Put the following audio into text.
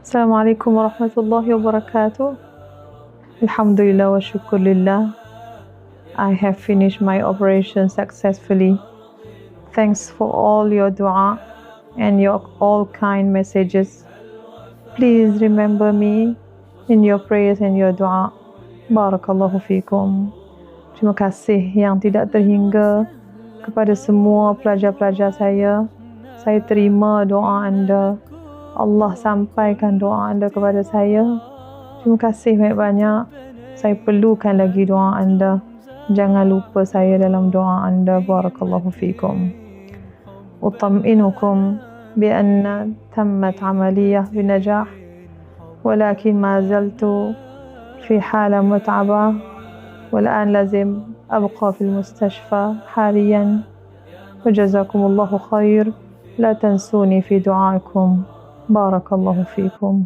السلام عليكم ورحمة الله وبركاته. Alhamdulillah wa shukrulillah. I have finished my operation successfully. Thanks for all your dua and your all kind messages. Please remember me in your prayers and your dua. Barakallahu fikum. Terima kasih yang tidak terhingga kepada semua pelajar-pelajar saya. Saya terima doa anda. Allah sampaikan doa anda kepada saya. Terima kasih banyak-banyak. Saya perlukan lagi doa anda. Jangan lupa saya dalam doa anda. Barakallahu fikum. أطمئنكم بأن تمت عملية بنجاح، ولكن ما زلت في حالة متعبة، والآن لازم أبقى في المستشفى حاليا. وجزاكم الله خير. لا تنسوني في دعائكم. بارك الله فيكم.